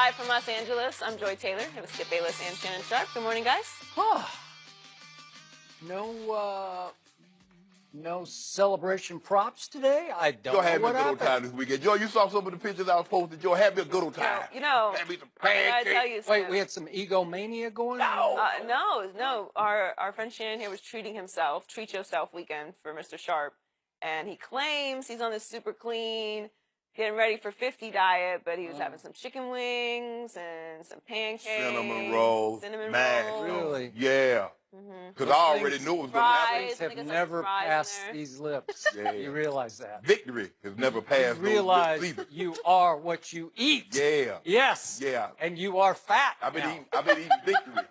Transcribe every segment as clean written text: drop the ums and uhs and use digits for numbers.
live from Los Angeles. I'm Joy Taylor. I have Skip Bayless and Shannon Sharp. Good morning, guys. No celebration props today. I don't Joy know had me a what good old happened. time this weekend. Joy, you saw some of the pictures I was posting. Joy, had me a good old time. You know, had me some I gotta pancakes. tell you, Wait, Skip. we had some egomania going on? No. Our friend Shannon here was treating himself, treat yourself weekend for Mr. Sharp. And he claims he's on this super clean, getting ready for 50 diet, but he was having some chicken wings and some pancakes. Cinnamon rolls. Mashed. Really? Yeah. Because I already knew it was going to happen. Fries. Have I think I saw never some fries in passed there. these lips. Yeah. You realize that? Victory has never passed You realize those lips either. you are what you eat. Yeah. Yes. Yeah. And you are fat. I've been now. eating victory.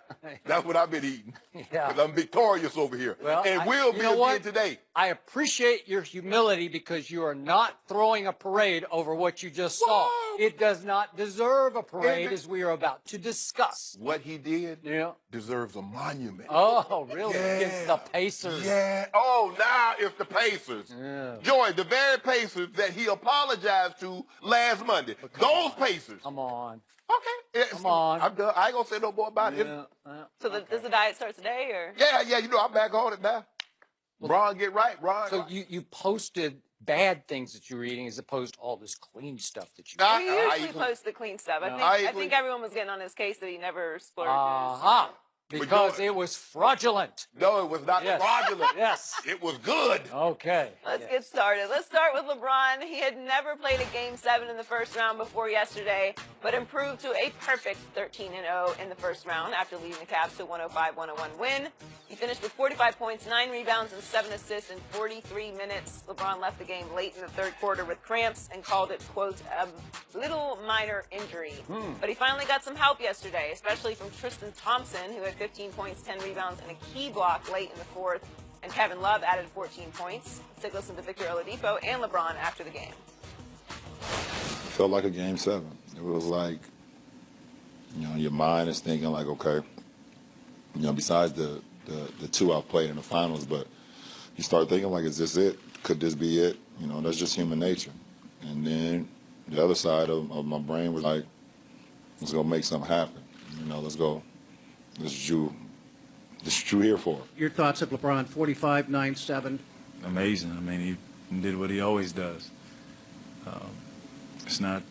That's what I've been eating. Yeah. Because I'm victorious over here. Well, and will be again today. I appreciate your humility because you are not throwing a parade over what you just saw. Whoa. It does not deserve a parade, as we are about to discuss. What he did Yeah. deserves a monument. Oh, really? Yeah. Against the Pacers. Yeah. Oh, now it's the Pacers. Yeah. Joy, the very Pacers that he apologized to last Monday. Those Pacers. Come on. Okay. Come on. I'm done. I ain't going to say no more about it. So does the diet start today, or? Yeah, you know, I'm back on it now. Ron, get right. Ron. So you posted bad things that you were eating as opposed to all this clean stuff that you We usually post the clean stuff. I think everyone was getting on his case that he never splurges. Aha. Because it was fraudulent. No, it was not fraudulent. Yes. It was good. Okay. Let's get started. Let's start with LeBron. He had never played a Game 7 in the first round before yesterday, but improved to a perfect 13-0 in the first round after leading the Cavs to a 105-101 win. He finished with 45 points, 9 rebounds, and 7 assists in 43 minutes. LeBron left the game late in the third quarter with cramps and called it, quote, a little minor injury. But he finally got some help yesterday, especially from Tristan Thompson, who had 15 points, 10 rebounds, and a key block late in the fourth. And Kevin Love added 14 points. Let's listen to Victor Oladipo and LeBron after the game. Felt like a Game 7. It was like, you know, your mind is thinking like, okay, you know, besides the two I've played in the finals, but you start thinking like, is this it? Could this be it? You know, that's just human nature. And then the other side of my brain was like, let's go make something happen. You know, let's go. This is you here for. Your thoughts of LeBron, 45, 9, 7. Amazing. I mean, he did what he always does. It's not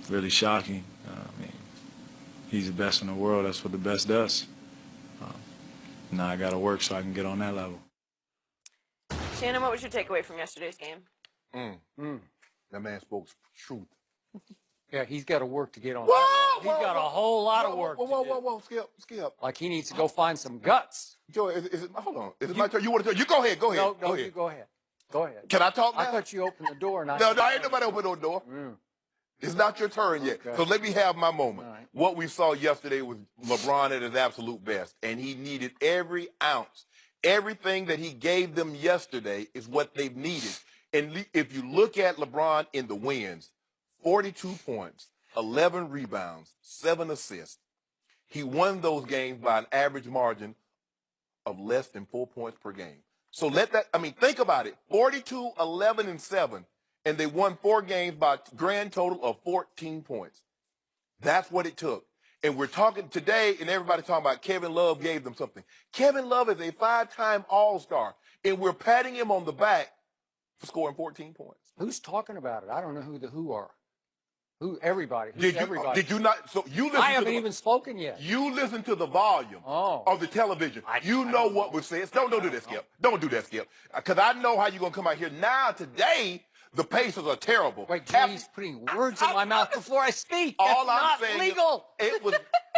really shocking. I mean, he's the best in the world. That's what the best does. Now I got to work so I can get on that level. Shannon, what was your takeaway from yesterday's game? That man spoke truth. Yeah, he's got to work to get on. Whoa, He's got a whole lot of work to do. Whoa, Skip. Like he needs to go find some guts. Joy, hold on. Is it my turn? You want to tell? You go ahead. No, go ahead. you go ahead. Go ahead. Can I talk now? I thought you opened the door. No, I ain't nobody open no door. It's not your turn yet. Okay. So let me have my moment. All right. What we saw yesterday was LeBron at his absolute best, and he needed every ounce. Everything that he gave them yesterday is what they've needed. And if you look at LeBron in the wins, 42 points, 11 rebounds, 7 assists. He won those games by an average margin of less than 4 points per game. So think about it. 42, 11, and 7. And they won 4 games by a grand total of 14 points. That's what it took. And we're talking today, and everybody's talking about Kevin Love gave them something. Kevin Love is a 5-time All-Star, and we're patting him on the back for scoring 14 points. Who's talking about it? I don't know who the who are. Who? Everybody. Did you not? So you listen. I haven't even spoken yet. You listen to the volume of the television. You know what was said. Don't do that, Skip. Don't do that, Skip. Because I know how you're going to come out here. Now, today, the Pacers are terrible. Wait, he's putting words in my mouth before I speak. All That's I'm not saying legal.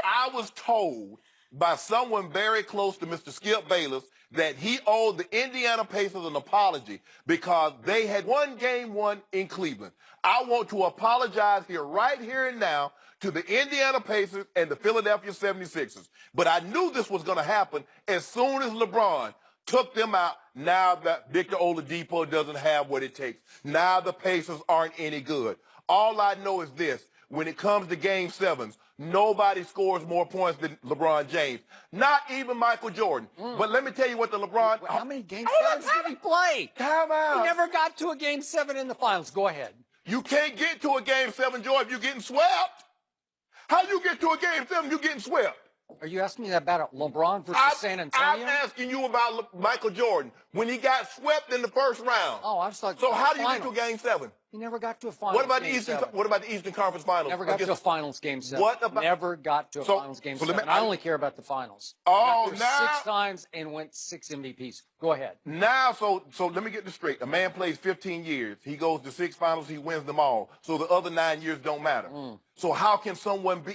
I was told by someone very close to Mr. Skip Bayless that he owed the Indiana Pacers an apology because they had won Game 1 in Cleveland. I want to apologize right here and now to the Indiana Pacers and the Philadelphia 76ers. But I knew this was going to happen as soon as LeBron took them out. Now that Victor Oladipo doesn't have what it takes. Now the Pacers aren't any good. All I know is this. When it comes to Game 7s, nobody scores more points than LeBron James. Not even Michael Jordan. But let me tell you what the LeBron... How many Game 7s did he play? Time out. He never got to a Game 7 in the finals. Go ahead. You can't get to a Game 7, Joy, if you're getting swept. How you get to a game 7, you getting swept? Are you asking me about LeBron versus San Antonio? I'm asking you about Michael Jordan when he got swept in the first round. Oh, I was talking So about how the do you get to a finals. game 7? He never got to a finals. What about game the Eastern? 7. What about the Eastern Conference Finals? Never got to a finals game 7. What about? Never got to a finals game 7. I only care about the finals. Oh, got there now 6 times and went 6 MVPs. Go ahead. Now, so let me get this straight. A man plays 15 years. He goes to 6 finals. He wins them all. So the other 9 years don't matter. So how can someone be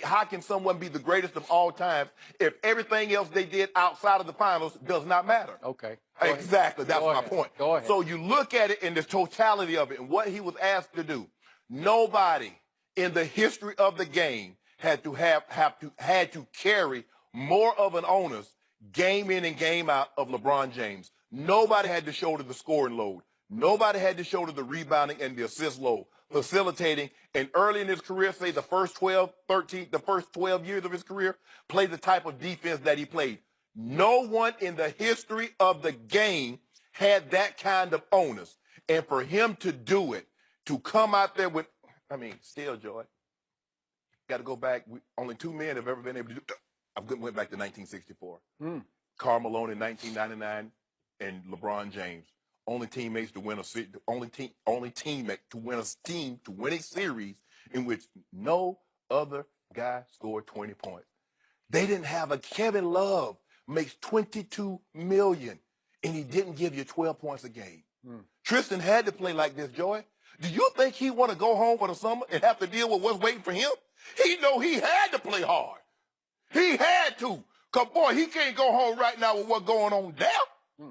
the greatest of all time if everything else they did outside of the finals does not matter? Okay. Exactly. That's my point. Go ahead. So you look at it in the totality of it and what he was asked to do. Nobody in the history of the game had to carry more of an onus game in and game out of LeBron James. Nobody had to shoulder the scoring load. Nobody had to shoulder the rebounding and the assist load, facilitating. And early in his career, say the first 12 years of his career, played the type of defense that he played. No one in the history of the game had that kind of onus. And for him to do it, to come out there with, still, Joy, got to go back. Only 2 men have ever been able to do it. I went back to 1964. Karl Malone in 1999 and LeBron James. Only teammates to win to win a series in which no other guy scored 20 points. They didn't have a Kevin Love makes $22 million and he didn't give you 12 points a game. Tristan had to play like this, Joy. Do you think he want to go home for the summer and have to deal with what's waiting for him? He know he had to play hard. He had to. Because, boy, he can't go home right now with what's going on there.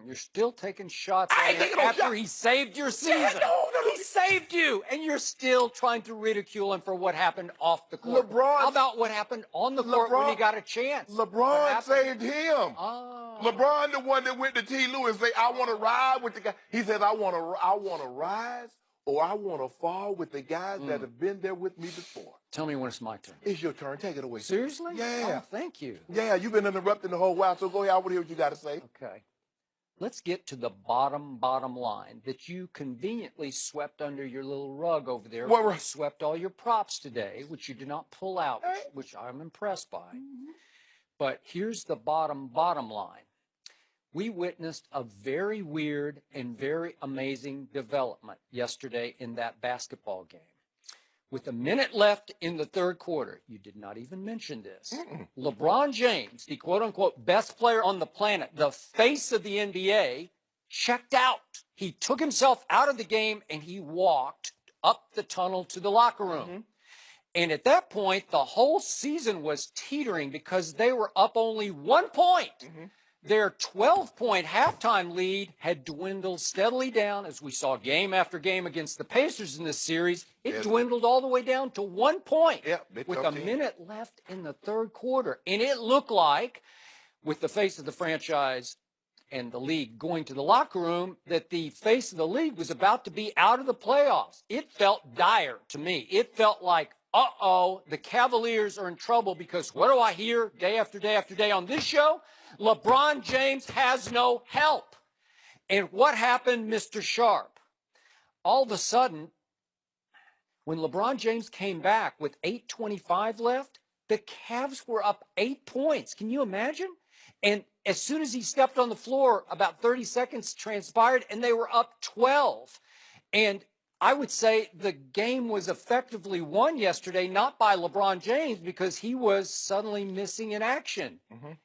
You're still taking shots I ain't at him taking no after shots. he saved your season. No. He saved you, and you're still trying to ridicule him for what happened off the court. How about what happened on the court when he got a chance? LeBron saved him. Oh. LeBron, the one that went to T. Lou and say, I want to ride with the guy. He said, I want to rise or I want to fall with the guys that have been there with me before. Tell me when it's my turn. It's your turn. Take it away. Seriously? Yeah. Oh, thank you. Yeah, you've been interrupting the whole while, so go ahead. I want to hear what you got to say. Okay. Let's get to the bottom line that you conveniently swept under your little rug over there. What You rug? swept all your props today, which you did not pull out, which I'm impressed by. But here's the bottom line. We witnessed a very weird and very amazing development yesterday in that basketball game. With a minute left in the third quarter, you did not even mention this. LeBron James, the quote-unquote best player on the planet, the face of the NBA, checked out. He took himself out of the game and he walked up the tunnel to the locker room. And at that point, the whole season was teetering because they were up only 1 point. Their 12-point halftime lead had dwindled steadily down, as we saw game after game against the Pacers in this series. It dwindled all the way down to 1 point with a minute left in the third quarter. And it looked like, with the face of the franchise and the league going to the locker room, that the face of the league was about to be out of the playoffs. It felt dire to me. It felt like, the Cavaliers are in trouble because what do I hear day after day after day on this show? LeBron James has no help. And what happened, Mr. Sharp? All of a sudden, when LeBron James came back with 8:25 left, the Cavs were up 8 points. Can you imagine? And as soon as he stepped on the floor, about 30 seconds transpired, and they were up 12. And I would say the game was effectively won yesterday, not by LeBron James, because he was suddenly missing in action.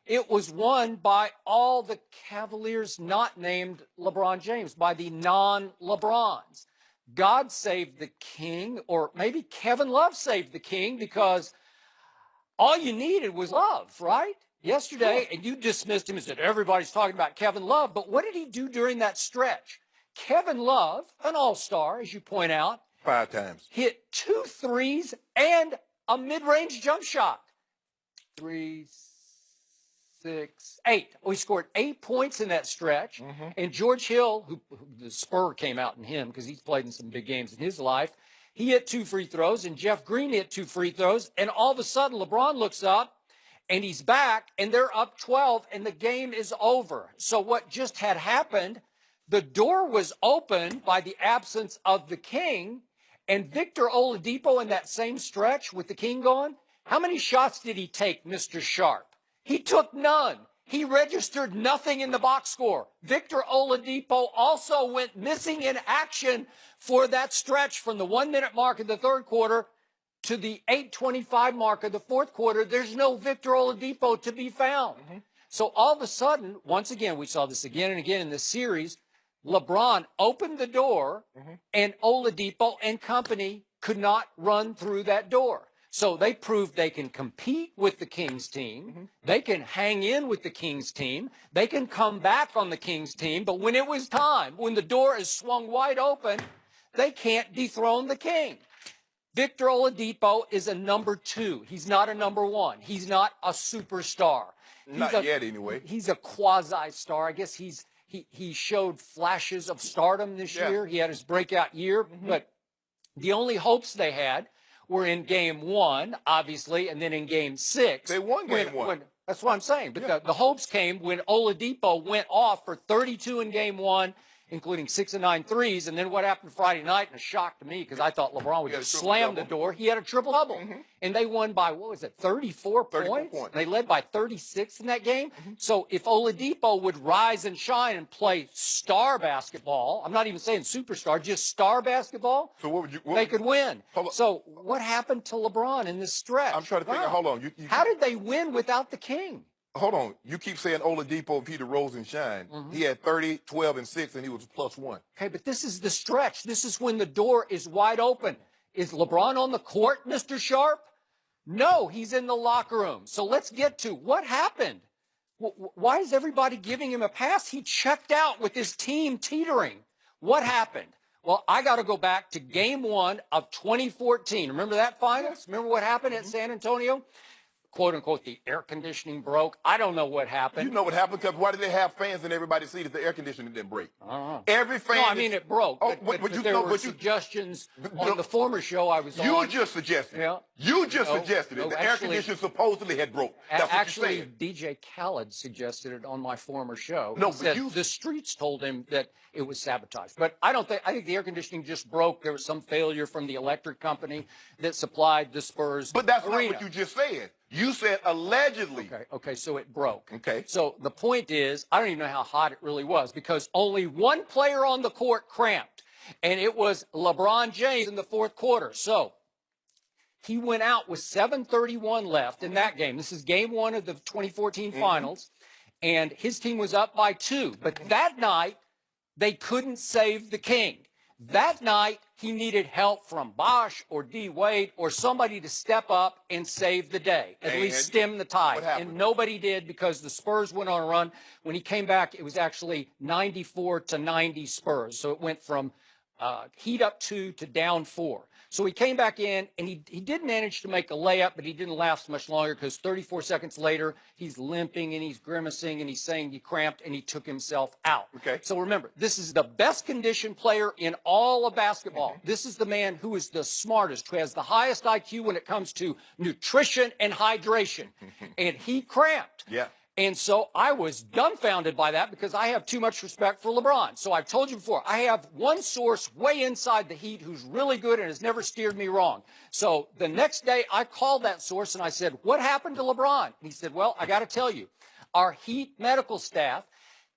It was won by all the Cavaliers not named LeBron James, by the non-LeBrons. God saved the king, or maybe Kevin Love saved the king, because all you needed was love, right? Yesterday, and you dismissed him and said, everybody's talking about Kevin Love, but what did he do during that stretch? Kevin Love, an all-star, as you point out, 5 times. hit 2 threes and a mid-range jump shot. 3, 6, 8. We scored 8 points in that stretch. And George Hill, who the spur came out in him because he's played in some big games in his life, he hit 2 free throws, and Jeff Green hit 2 free throws. And all of a sudden, LeBron looks up, and he's back, and they're up 12, and the game is over. So what just had happened, the door was opened by the absence of the king, and Victor Oladipo in that same stretch with the king gone How many shots did he take, Mr. Sharp? He took none. He registered nothing in the box score. Victor Oladipo also went missing in action for that stretch from the 1 minute mark of the third quarter to the 8:25 mark of the fourth quarter. There's no Victor Oladipo to be found. So all of a sudden, once again, we saw this again and again in this series, LeBron opened the door and Oladipo and company could not run through that door. So they proved they can compete with the Kings team. They can hang in with the Kings team. They can come back on the Kings team. But when it was time, when the door is swung wide open, they can't dethrone the King. Victor Oladipo is a number 2. He's not a number 1. He's not a superstar. Not yet, anyway. He's a quasi-star. I guess he showed flashes of stardom this year. He had his breakout year. But the only hopes they had were in game 1, obviously, and then in game 6. They won game 1. That's what I'm saying. But the hopes came when Oladipo went off for 32 in game 1, including 6 of 9 threes. And then what happened Friday night, and a shock to me because I thought LeBron would just slam the door. He had a triple-double. And they won by, 34 points? They led by 36 in that game. So if Oladipo would rise and shine and play star basketball, I'm not even saying superstar, just star basketball, so what would you, they could win. So what happened to LeBron in this stretch? I'm trying to figure out, hold on. How did they win without the King? Hold on. You keep saying Oladipo, if he'd rose and shine. He had 30, 12, and 6, and he was +1. Okay, but this is the stretch. This is when the door is wide open. Is LeBron on the court, Mr. Sharp? No, he's in the locker room. So let's get to what happened. Why is everybody giving him a pass? He checked out with his team teetering. What happened? Well, I got to go back to game 1 of 2014. Remember that finals? Remember what happened at San Antonio? Quote unquote, the air conditioning broke. I don't know what happened. You know what happened? Because why did they have fans and everybody see that the air conditioning didn't break? I don't know. Every fan. No, I mean it broke. Oh, but there were suggestions on the former show I was on. You just suggested. Yeah. You just suggested it. No, The air conditioner supposedly had broke. That's actually, what you said. DJ Khaled suggested it on my former show. No, He but said the streets told him that it was sabotaged. But I think the air conditioning just broke. There was some failure from the electric company that supplied the Spurs But that's arena. not what you just said. You said allegedly. Okay, so it broke. Okay. So the point is, I don't even know how hot it really was because only one player on the court cramped, and it was LeBron James in the fourth quarter. So he went out with 7:31 left in that game. This is game 1 of the 2014 finals, and his team was up by 2. But that night, they couldn't save the King. That night, he needed help from Bosh or D. Wade or somebody to step up and save the day, at least stem the tide. And nobody did because the Spurs went on a run. When he came back, it was actually 94-90 Spurs. So it went from heat up 2 to down 4. So he came back in, and he did manage to make a layup, but he didn't last much longer because 34 seconds later, he's limping and he's grimacing and he's saying he cramped and he took himself out. Okay. So remember, this is the best conditioned player in all of basketball. This is the man who is the smartest, who has the highest IQ when it comes to nutrition and hydration. And he cramped. Yeah. And so I was dumbfounded by that because I have too much respect for LeBron. So I've told you before, I have one source way inside the Heat who's really good and has never steered me wrong. So the next day I called that source and I said, what happened to LeBron? And he said, well, I got to tell you, our Heat medical staff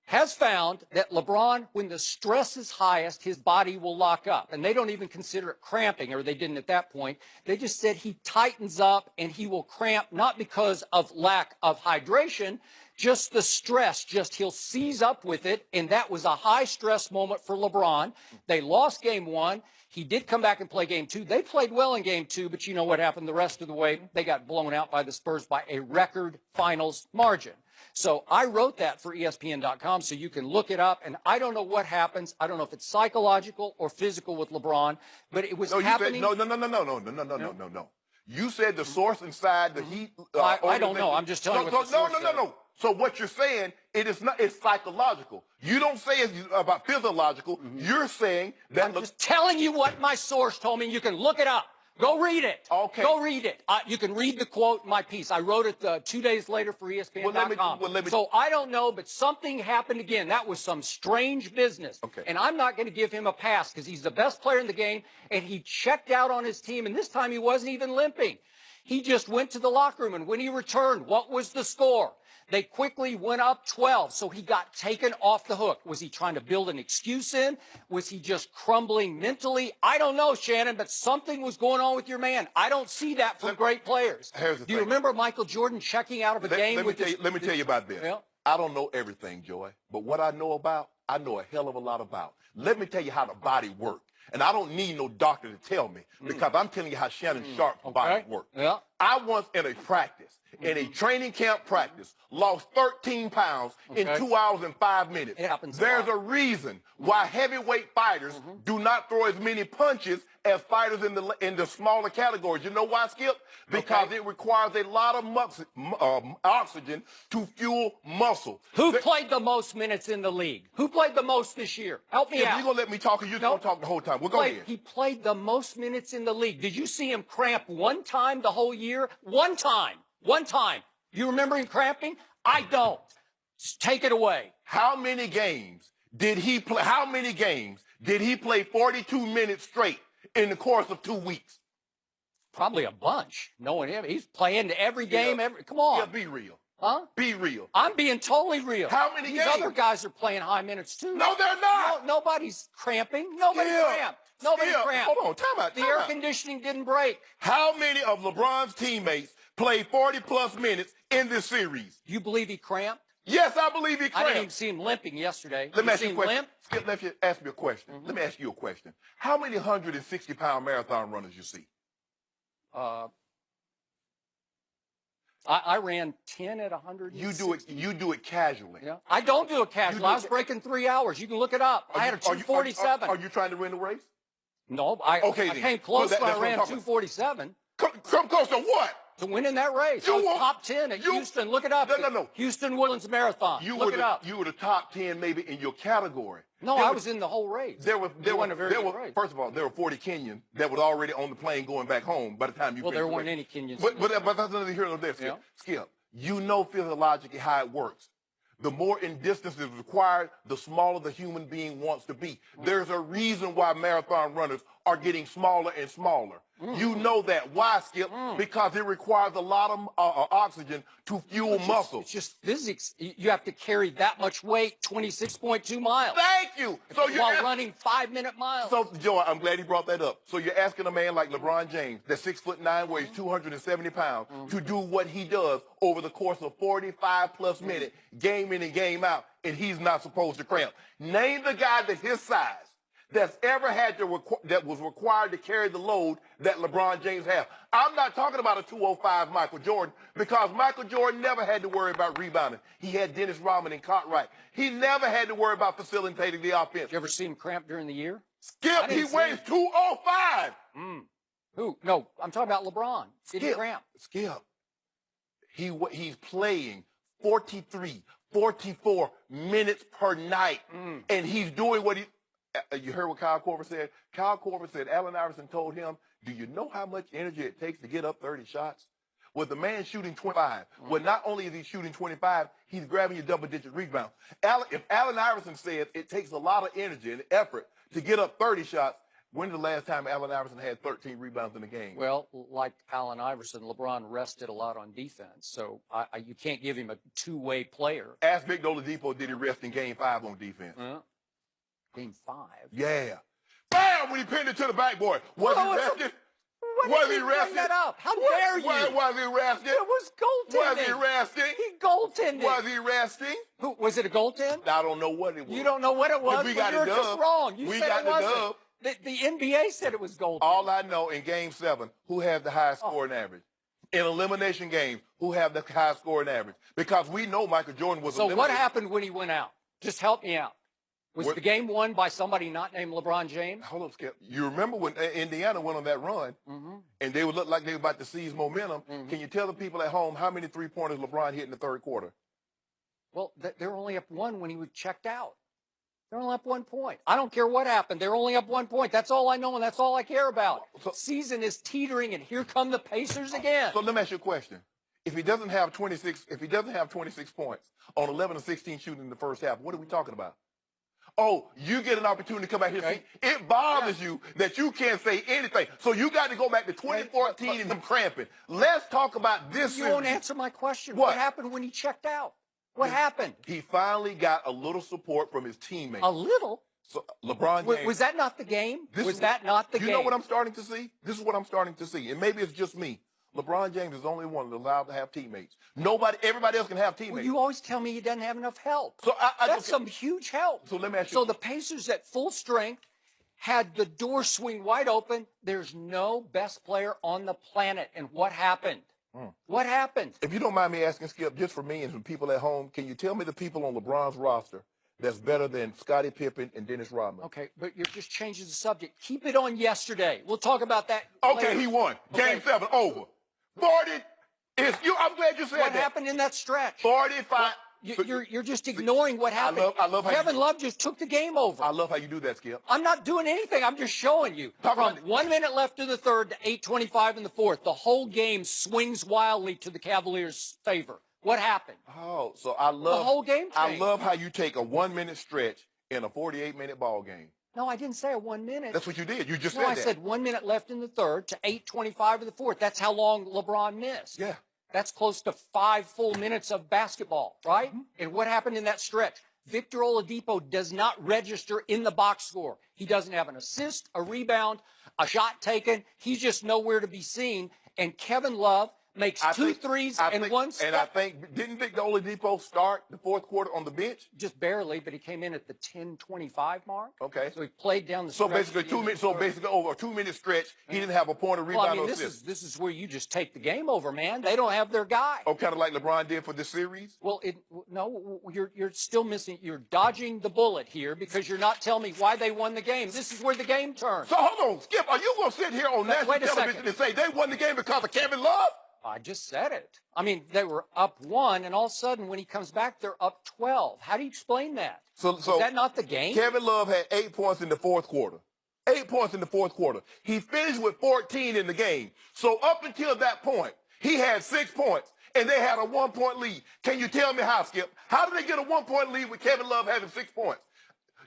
has found that LeBron, when the stress is highest, his body will lock up. And they don't even consider it cramping, or they didn't at that point. They just said he tightens up and he will cramp, not because of lack of hydration, just the stress, just he'll seize up with it. And that was a high stress moment for LeBron. They lost game 1. He did come back and play game 2. They played well in game 2, but you know what happened the rest of the way. They got blown out by the Spurs by a record finals margin. So I wrote that for ESPN.com so you can look it up. And I don't know what happens. I don't know if it's psychological or physical with LeBron, but it was happening. No. You said the source inside the Heat. I don't know. I'm just telling you what the source said. No. So what you're saying, it's psychological. You don't say it's about physiological. You're saying that. I'm just telling you what my source told me. You can look it up. Go read it. Okay. Go read it. You can read the quote in my piece. I wrote it 2 days later for ESPN.com. So I don't know, but something happened again. That was some strange business. Okay. And I'm not going to give him a pass because he's the best player in the game, and he checked out on his team, and this time he wasn't even limping. He just went to the locker room, and when he returned, what was the score? They quickly went up 12, so he got taken off the hook. Was he trying to build an excuse in? Was he just crumbling mentally? I don't know, Shannon, but something was going on with your man. I don't see that from great players. Here's the Do you thing. remember Michael Jordan checking out of a game with let me tell you about this. Yeah. I don't know everything, Joy, but what I know about, I know a hell of a lot about. Let me tell you how the body works. And I don't need no doctor to tell me because I'm telling you how Shannon Sharp's body works. Yeah. I once in a practice, in a training camp practice, lost 13 pounds in 2 hours and 5 minutes. It happens There's a a reason why heavyweight fighters do not throw as many punches as fighters in the smaller categories. You know why, Skip? Because it requires a lot of oxygen to fuel muscle. Who played the most minutes in the league? Who played the most this year? Help me If out. you're going to let me talk, or you're going to talk the whole time. Well, go ahead. He played the most minutes in the league. Did you see him cramp one time the whole year? One time. One time. You remember him cramping? I don't. Take it away. How many games did he play? How many games did he play 42 minutes straight in the course of 2 weeks? Probably a bunch. Knowing him, he's playing every game. Come on. Yeah, be real. Huh? Be real. I'm being totally real. How many These games? other guys are playing high minutes too. No, they're not. Nobody's cramping. Nobody cramped. Nobody cramped. Hold on, time out. The air conditioning didn't break. How many of LeBron's teammates played 40-plus minutes in this series? You believe he cramped? Yes, I believe he I cramped. didn't even see him limping yesterday. Let me ask you a seen question. limp? Skip, let me ask me a question. Let me ask you a question. How many 160-pound marathon runners you see? I ran 10 at 100. You do it casually. Yeah. I don't do it casually. I was breaking 3 hours. You can look it up. I had a 247. Are you trying to win the race? No, I came close when I ran 247. Come close to what? To winning that race. I was top 10 at Houston. Look it up. No. Houston Woodlands Marathon. Look it up. You were the top 10 maybe in your category. No, I was in the whole race. First of all, there were 40 Kenyans that was already on the plane going back home by the time you. Well, there weren't any Kenyans. But that's another here and there. Skip, you know physiologically how it works. The more in distance is required, the smaller the human being wants to be. There's a reason why marathon runners are getting smaller and smaller. You know that. Why, Skip? Because it requires a lot of oxygen to fuel muscle. It's just physics. You have to carry that much weight, 26.2 miles. Thank you. While running 5-minute miles. So, Joe, I'm glad he brought that up. So you're asking a man like LeBron James, that's 6'9", weighs 270 pounds, to do what he does over the course of 45-plus minutes, game in and game out, and he's not supposed to cramp. Name the guy that's his size that's ever had that was required to carry the load that LeBron James has. I'm not talking about a 205 Michael Jordan, because Michael Jordan never had to worry about rebounding. He had Dennis Rodman and Cartwright. He never had to worry about facilitating the offense. Did you ever see him cramp during the year? Skip, he weighs 205. Who? No, I'm talking about LeBron. Did he cramp? Skip. He's playing 43, 44 minutes per night, and he's doing what he. You heard what Kyle Korver said? Kyle Korver said Allen Iverson told him, do you know how much energy it takes to get up 30 shots? With the man shooting 25, well, not only is he shooting 25, he's grabbing your double-digit rebound. If Allen Iverson says it takes a lot of energy and effort to get up 30 shots, when's the last time Allen Iverson had 13 rebounds in a game? Well, like Allen Iverson, LeBron rested a lot on defense, so you can't give him a two-way player. Ask Victor Oladipo, did he rest in Game 5 on defense? Game 5? Yeah. Bam! When he pinned it to the backboard. Was he rested? Was he rested? That up? How dare you? Was he rested? It was goaltending. Was he resting? He goaltended. Was he resting? Was it a goaltend? I don't know what it was. You don't know what it was? But we got you're the dub. Just wrong. You we said got it the wasn't. dub. The NBA said it was goaltending. All I know in Game 7, who had the highest scoring average? In elimination games, who have the highest scoring average? Because we know Michael Jordan was eliminated. So what happened when he went out? Just help me out. Was the game won by somebody not named LeBron James? Hold up, Skip. You remember when Indiana went on that run, and they would look like they were about to seize momentum. Can you tell the people at home how many three-pointers LeBron hit in the third quarter? Well, they're only up one when he was checked out. They're only up 1 point. I don't care what happened. They're only up 1 point. That's all I know, and that's all I care about. Season is teetering, and here come the Pacers again. So let me ask you a question. If he doesn't have 26 points on 11 of 16 shooting in the first half, what are we talking about? Oh, you get an opportunity to come back here. Okay. See, it bothers you that you can't say anything. So you got to go back to 2014 and him cramping. Let's talk about this. You won't answer my question. What happened when he checked out? What happened? He finally got a little support from his teammates. A little? So LeBron James. Was that not the game? Was that not the game? You know what I'm starting to see? This is what I'm starting to see. And maybe it's just me. LeBron James is the only one allowed to have teammates. Everybody else can have teammates. Well, you always tell me he doesn't have enough help. So that's some huge help. So let me ask you. So the Pacers at full strength had the door swing wide open. There's no best player on the planet. And what happened? What happened? If you don't mind me asking, Skip, just for me and some people at home, can you tell me the people on LeBron's roster that's better than Scottie Pippen and Dennis Rodman? Okay, but you're just changing the subject. Keep it on yesterday. We'll talk about that Okay, later. he won. Game 7, over. 40 is you. I'm glad you said what that. happened in that stretch? 45. You're just ignoring what happened. I love how Kevin Love just took the game over. I love how you do that, Skip. I'm not doing anything. I'm just showing you. From 1 minute left in the third to 8:25 in the fourth, the whole game swings wildly to the Cavaliers' favor. What happened? Oh, so I love the whole game. I love how you take a 1 minute stretch in a 48-minute ball game. No, I didn't say a 1 minute. That's what you did. You just said said that. that. I said 1 minute left in the third to 8:25 in the fourth. That's how long LeBron missed. Yeah. That's close to 5 full minutes of basketball, right? And what happened in that stretch? Victor Oladipo does not register in the box score. He doesn't have an assist, a rebound, a shot taken. He's just nowhere to be seen. And Kevin Love makes two threes and one step. And I think, didn't Victor Oladipo start the fourth quarter on the bench? Just barely, but he came in at the 10:25 mark. Okay. So he played down the So stretch. basically 2 minutes. So basically over a 2 minute stretch, he didn't have a point of rebound or assist. This is where you just take the game over, man. They don't have their guy. Oh, kind of like LeBron did for this series? Well, no, you're still missing. You're dodging the bullet here because you're not telling me why they won the game. This is where the game turned. So hold on, Skip. Are you going to sit here on national television and say they won the game because of Kevin Love? I just said it. I mean, they were up 1, and all of a sudden, when he comes back, they're up 12. How do you explain that? So is that not the game? Kevin Love had 8 points in the fourth quarter. 8 points in the fourth quarter. He finished with 14 in the game. So up until that point, he had 6 points, and they had a 1 point lead. Can you tell me how, Skip? How did they get a 1 point lead with Kevin Love having 6 points?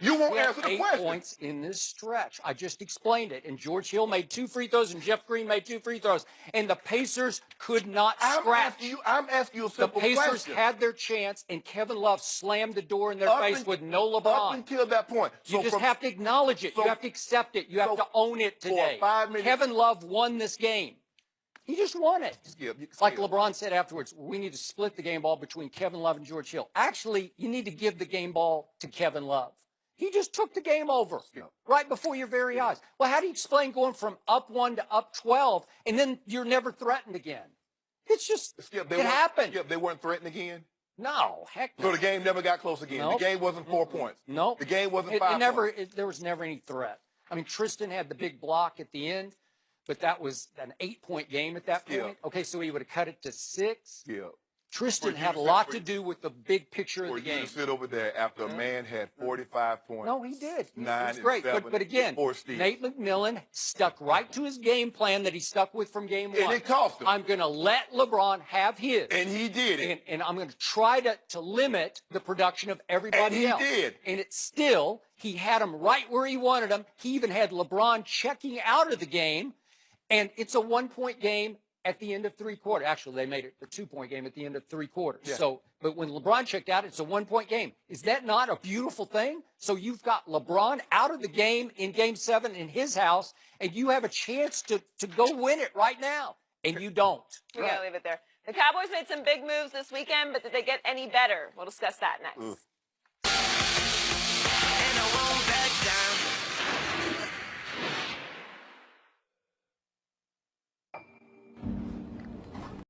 You won't answer the question. 8 points in this stretch. I just explained it. And George Hill made 2 free throws, and Jeff Green made 2 free throws. And the Pacers could not scratch. I'm asking you a simple question. The Pacers had their chance, and Kevin Love slammed the door in their face with no LeBron. Up until that point. So you just have to acknowledge it. You have to accept it. You have to own it today. 5 minutes. Kevin Love won this game. He just won it. Skip. Like LeBron said afterwards, we need to split the game ball between Kevin Love and George Hill. Actually, you need to give the game ball to Kevin Love. He just took the game over right before your very eyes. Well, how do you explain going from up 1 to up 12 and then you're never threatened again? It's just, it happened. Skip, they weren't threatened again? No, heck no. So the game never got close again. Nope. The game wasn't 4 points. No. The game wasn't 5 points. There was never any threat. I mean, Tristan had the big block at the end, but that was an 8-point game at that point. Yeah. Okay, so he would have cut it to 6. Yeah. Tristan had a lot to do with the big picture of the For you game. to sit over there after a man had 45 points. No, he did. He 9 was great. and 7, But again, 4 steals. Nate McMillan stuck right to his game plan that he stuck with from game 1. And it cost him. I'm going to let LeBron have his. And he did it. And I'm going to try to limit the production of everybody else. And he did. And it's still, he had him right where he wanted him. He even had LeBron checking out of the game. And it's a 1-point game at the end of 3 quarters. Actually, they made it a 2-point game at the end of 3 quarters. Yeah. So, but when LeBron checked out, it's a 1-point game. Is that not a beautiful thing? So you've got LeBron out of the game in Game 7 in his house, and you have a chance to go win it right now, and you don't. We gotta leave it there. The Cowboys made some big moves this weekend, but did they get any better? We'll discuss that next.